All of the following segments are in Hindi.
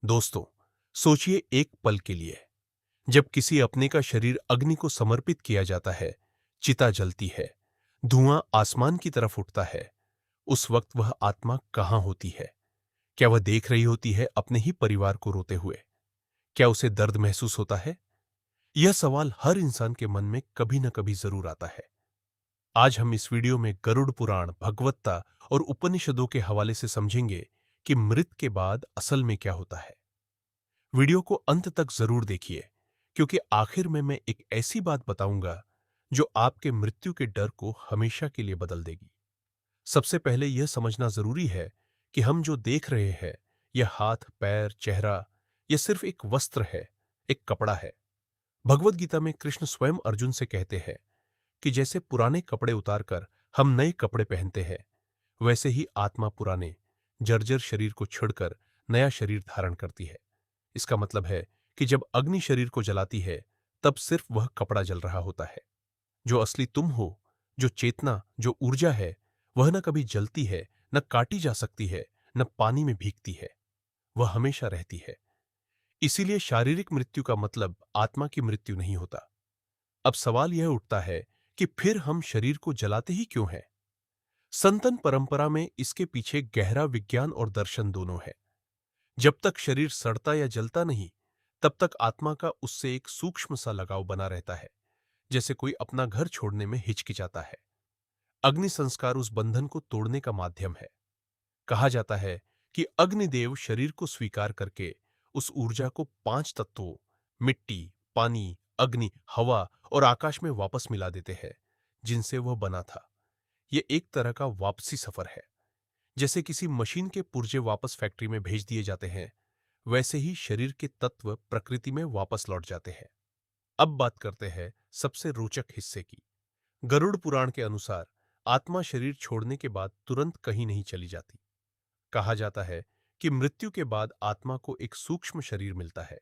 दोस्तों, सोचिए एक पल के लिए, जब किसी अपने का शरीर अग्नि को समर्पित किया जाता है, चिता जलती है, धुआं आसमान की तरफ उठता है, उस वक्त वह आत्मा कहां होती है? क्या वह देख रही होती है अपने ही परिवार को रोते हुए? क्या उसे दर्द महसूस होता है? यह सवाल हर इंसान के मन में कभी न कभी जरूर आता है। आज हम इस वीडियो में गरुड़ पुराण, भगवत्ता और उपनिषदों के हवाले से समझेंगे कि मृत्यु के बाद असल में क्या होता है। वीडियो को अंत तक जरूर देखिए, क्योंकि आखिर में मैं एक ऐसी बात बताऊंगा जो आपके मृत्यु के डर को हमेशा के लिए बदल देगी। सबसे पहले यह समझना जरूरी है कि हम जो देख रहे हैं, यह हाथ, पैर, चेहरा, यह सिर्फ एक वस्त्र है, एक कपड़ा है। भगवत गीता में कृष्ण स्वयं अर्जुन से कहते हैं कि जैसे पुराने कपड़े उतारकर हम नए कपड़े पहनते हैं, वैसे ही आत्मा पुराने जर्जर शरीर को छोड़कर नया शरीर धारण करती है। इसका मतलब है कि जब अग्नि शरीर को जलाती है, तब सिर्फ वह कपड़ा जल रहा होता है। जो असली तुम हो, जो चेतना, जो ऊर्जा है, वह न कभी जलती है, न काटी जा सकती है, न पानी में भीगती है। वह हमेशा रहती है। इसीलिए शारीरिक मृत्यु का मतलब आत्मा की मृत्यु नहीं होता। अब सवाल यह उठता है कि फिर हम शरीर को जलाते ही क्यों हैं? सनातन परंपरा में इसके पीछे गहरा विज्ञान और दर्शन दोनों है। जब तक शरीर सड़ता या जलता नहीं, तब तक आत्मा का उससे एक सूक्ष्म सा लगाव बना रहता है, जैसे कोई अपना घर छोड़ने में हिचकिचाता है। अग्नि संस्कार उस बंधन को तोड़ने का माध्यम है। कहा जाता है कि अग्निदेव शरीर को स्वीकार करके उस ऊर्जा को 5 तत्वों मिट्टी, पानी, अग्नि, हवा और आकाश में वापस मिला देते हैं, जिनसे वह बना था। यह एक तरह का वापसी सफर है। जैसे किसी मशीन के पुर्जे वापस फैक्ट्री में भेज दिए जाते हैं, वैसे ही शरीर के तत्व प्रकृति में वापस लौट जाते हैं। अब बात करते हैं सबसे रोचक हिस्से की। गरुड़ पुराण के अनुसार आत्मा शरीर छोड़ने के बाद तुरंत कहीं नहीं चली जाती। कहा जाता है कि मृत्यु के बाद आत्मा को एक सूक्ष्म शरीर मिलता है,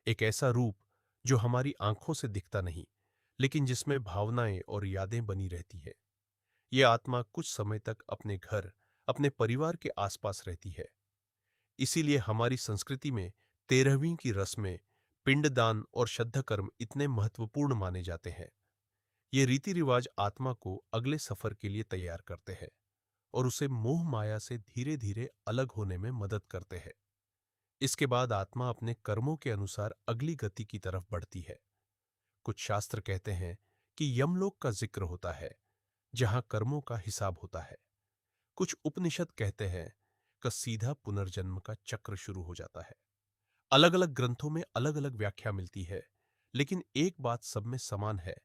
एक ऐसा रूप जो हमारी आंखों से दिखता नहीं, लेकिन जिसमें भावनाएं और यादें बनी रहती है। यह आत्मा कुछ समय तक अपने घर, अपने परिवार के आसपास रहती है। इसीलिए हमारी संस्कृति में 13वीं की रस्में, पिंडदान और श्राद्ध कर्म इतने महत्वपूर्ण माने जाते हैं। ये रीति रिवाज आत्मा को अगले सफर के लिए तैयार करते हैं और उसे मोह माया से धीरे धीरे अलग होने में मदद करते हैं। इसके बाद आत्मा अपने कर्मों के अनुसार अगली गति की तरफ बढ़ती है। कुछ शास्त्र कहते हैं कि यमलोक का जिक्र होता है, जहां कर्मों का हिसाब होता है। कुछ उपनिषद कहते हैं कि सीधा पुनर्जन्म का चक्र शुरू हो जाता है। अलग अलग ग्रंथों में अलग अलग व्याख्या मिलती है, लेकिन एक बात सब में समान है,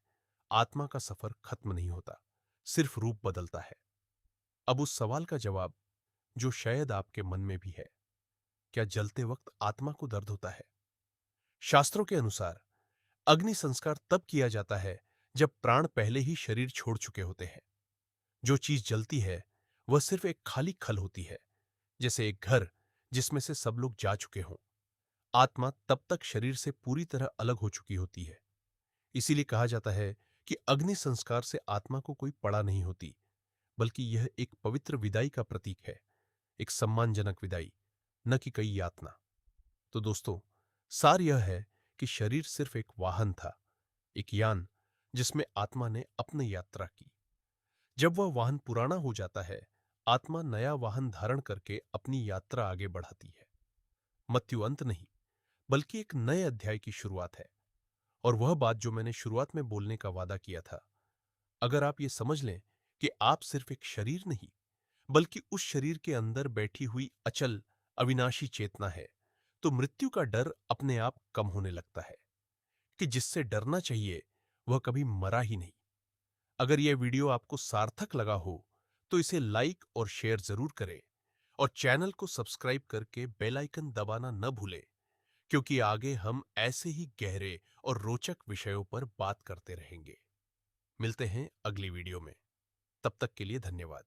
आत्मा का सफर खत्म नहीं होता, सिर्फ रूप बदलता है। अब उस सवाल का जवाब जो शायद आपके मन में भी है, क्या जलते वक्त आत्मा को दर्द होता है? शास्त्रों के अनुसार अग्नि संस्कार तब किया जाता है जब प्राण पहले ही शरीर छोड़ चुके होते हैं। जो चीज जलती है वह सिर्फ एक खाली खल होती है, जैसे एक घर जिसमें से सब लोग जा चुके हों। आत्मा तब तक शरीर से पूरी तरह अलग हो चुकी होती है। इसीलिए कहा जाता है कि अग्नि संस्कार से आत्मा को कोई पड़ा नहीं होती, बल्कि यह एक पवित्र विदाई का प्रतीक है, एक सम्मानजनक विदाई, न कि कई यातना। तो दोस्तों, सार यह है कि शरीर सिर्फ एक वाहन था, एक यान जिसमें आत्मा ने अपनी यात्रा की। जब वह वाहन पुराना हो जाता है, आत्मा नया वाहन धारण करके अपनी यात्रा आगे बढ़ाती है। मृत्यु अंत नहीं, बल्कि एक नए अध्याय की शुरुआत है। और वह बात जो मैंने शुरुआत में बोलने का वादा किया था, अगर आप ये समझ लें कि आप सिर्फ एक शरीर नहीं, बल्कि उस शरीर के अंदर बैठी हुई अचल, अविनाशी चेतना है, तो मृत्यु का डर अपने आप कम होने लगता है। कि जिससे डरना चाहिए वह कभी मरा ही नहीं। अगर यह वीडियो आपको सार्थक लगा हो, तो इसे लाइक और शेयर जरूर करें और चैनल को सब्सक्राइब करके बेल आइकन दबाना न भूलें, क्योंकि आगे हम ऐसे ही गहरे और रोचक विषयों पर बात करते रहेंगे। मिलते हैं अगली वीडियो में। तब तक के लिए धन्यवाद।